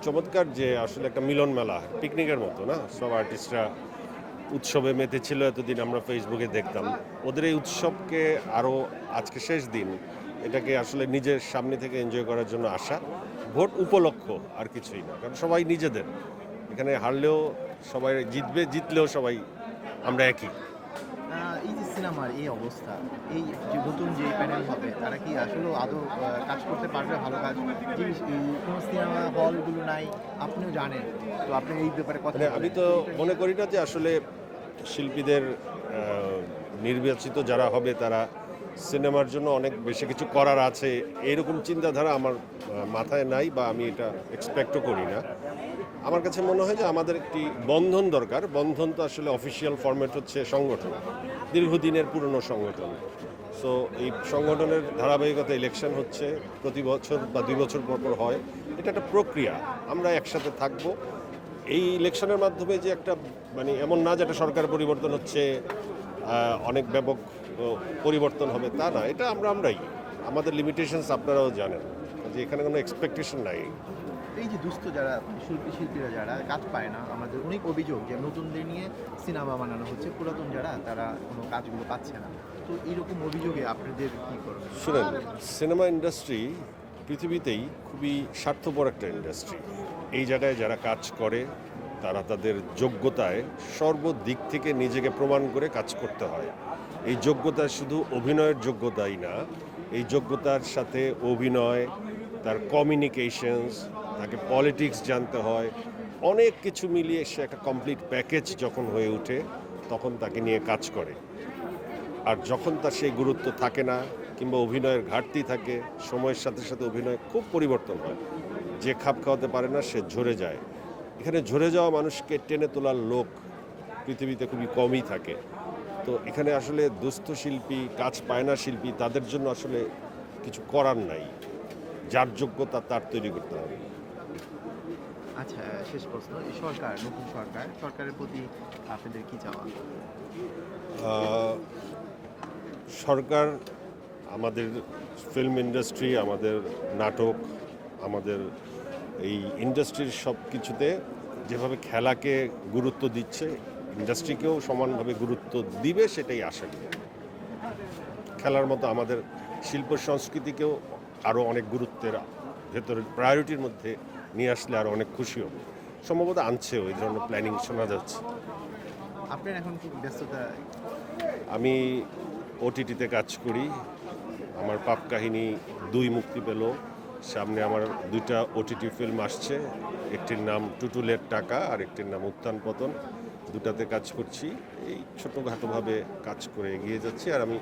চমৎকার যে আসলে একটা মিলন মেলা, পিকনিকের মতো না? সব আর্টিস্টরা উৎসবে মেতেছিল এতদিন আমরা ফেসবুকে দেখতাম। ওদের এই উৎসবকে আরও আজকে শেষ দিন, এটাকে আসলে নিজের সামনে থেকে এনজয় করার জন্য আসা। ভোট উপলক্ষ আর কিছুই না। কারণ সবাই নিজেদের। এখানে হারলেও সবাই জিতবে, জিতলেও সবাই আমরা একই। এই যে সিনেমার এই অবস্থা, এই যে নতুন যে প্যানেল হবে তারা কি আসলেও আদৌ কাজ করতে পারবে ভালো কাজ? যে কোনো সিনেমা হলগুলো নাই, আপনিও জানেন, তো আপনি এই ব্যাপারে কথা মানে আমি বলেন। তো এটা মনে নিয়ে করি না যে আসলে শিল্পীদের নির্বাচিত যারা হবে তারা সিনেমার জন্য অনেক বেশি কিছু করার আছে এরকম চিন্তাধারা আমার মাথায় নাই, বা আমি এটা এক্সপেক্টও করি না। আমার কাছে মনে হয় যে আমাদের একটি বন্ধন দরকার। বন্ধন তো আসলে অফিসিয়াল ফরম্যাট হচ্ছে সংগঠন, দীর্ঘদিনের পুরনো সংগঠন। সো এই সংগঠনের ধারাবাহিকতা ইলেকশন হচ্ছে প্রতি বছর বা 2 বছর পর পর হয়। এটা একটা প্রক্রিয়া, আমরা একসাথে থাকবো। এই ইলেকশনের মাধ্যমে যে একটা মানে এমন না যে একটা সরকার পরিবর্তন হচ্ছে, অনেক ব্যাপক পরিবর্তন হবে তা না, এটা আমরাই। আমাদের লিমিটেশনস আপনারাও জানেন যে এখানে কোনো এক্সপেকটেশন নাই। এই যে দুস্থ যারা শিল্পীরা যারা কাজ পায় না, আমাদের অনেক অভিযোগ যে নতুনদের নিয়ে সিনেমা বানানো হচ্ছে, পুরাতন যারা তারা কোনো কাজগুলো পাচ্ছে না। তো এইরকম অভিযোগে আপনাদের কী করবেন? শুনেন, সিনেমা ইন্ডাস্ট্রি পৃথিবীতেই খুবই স্বার্থপর একটা ইন্ডাস্ট্রি। এই জায়গায় যারা কাজ করে তারা তাদের যোগ্যতায় সর্বদিক থেকে নিজেকে প্রমাণ করে কাজ করতে হয়। এই যোগ্যতা শুধু অভিনয়ের যোগ্যতাই না, এই যোগ্যতার সাথে অভিনয়, তার কমিউনিকেশনস, তাকে পলিটিক্স জানতে হয়, অনেক কিছু মিলিয়ে সে একটা কমপ্লিট প্যাকেজ যখন হয়ে ওঠে তখন তাকে নিয়ে কাজ করে। আর যখন তার সেই গুরুত্ব থাকে না কিংবা অভিনয়ের ঘাটতি থাকে, সময়ের সাথে সাথে অভিনয় খুব পরিবর্তন হয়। যে খাপ খাওয়াতে পারে না সে ঝরে যায়। এখানে ঝরে যাওয়া মানুষকে টেনে তোলার লোক পৃথিবীতে খুবই কমই থাকে। তো এখানে আসলে দুস্থ শিল্পী, কাজ পায় না শিল্পী, তাদের জন্য আসলে কিছু করার নাই। যার যোগ্যতা তার তৈরি করতে হবে। আচ্ছা, শেষ প্রশ্ন, এই নতুন সরকারের প্রতি আপনাদের কি চাওয়া? আহ, সরকার আমাদের ফিল্ম ইন্ডাস্ট্রি, আমাদের নাটক, আমাদের এই ইন্ডাস্ট্রির সব কিছুতে যেভাবে খেলাকে গুরুত্ব দিচ্ছে, ইন্ডাস্ট্রিকেও সমানভাবে গুরুত্ব দিবে, সেটাই আশা করি। খেলার মতো আমাদের শিল্প সংস্কৃতিকেও আরও অনেক গুরুত্বের ভেতরে প্রায়োরিটির মধ্যে নিয়ে আসলে আরও অনেক খুশি হব। সম্ভবত আনছেও, এই ধরনের প্ল্যানিং শোনা যাচ্ছে। আপনার এখন কি ব্যস্ততা? আমি ওটিটিতে কাজ করি। আমার পাপ কাহিনী 2 মুক্তি পেল। সামনে আমার 2টা ওটিটি ফিল্ম আসছে। একটির নাম টুটুলের টাকা আর একটির নাম উত্থান পতন। 2টাতে কাজ করছি। এই ছোটোখাটোভাবে কাজ করে এগিয়ে যাচ্ছি। আর আমি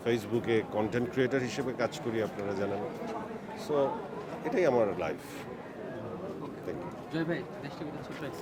ফেসবুকে কন্টেন্ট ক্রিয়েটর হিসেবে কাজ করি, আপনারা জানেন। সো এটাই আমার লাইফ। Thank you. জয় ভাই, দেশটা ছোট্ট এক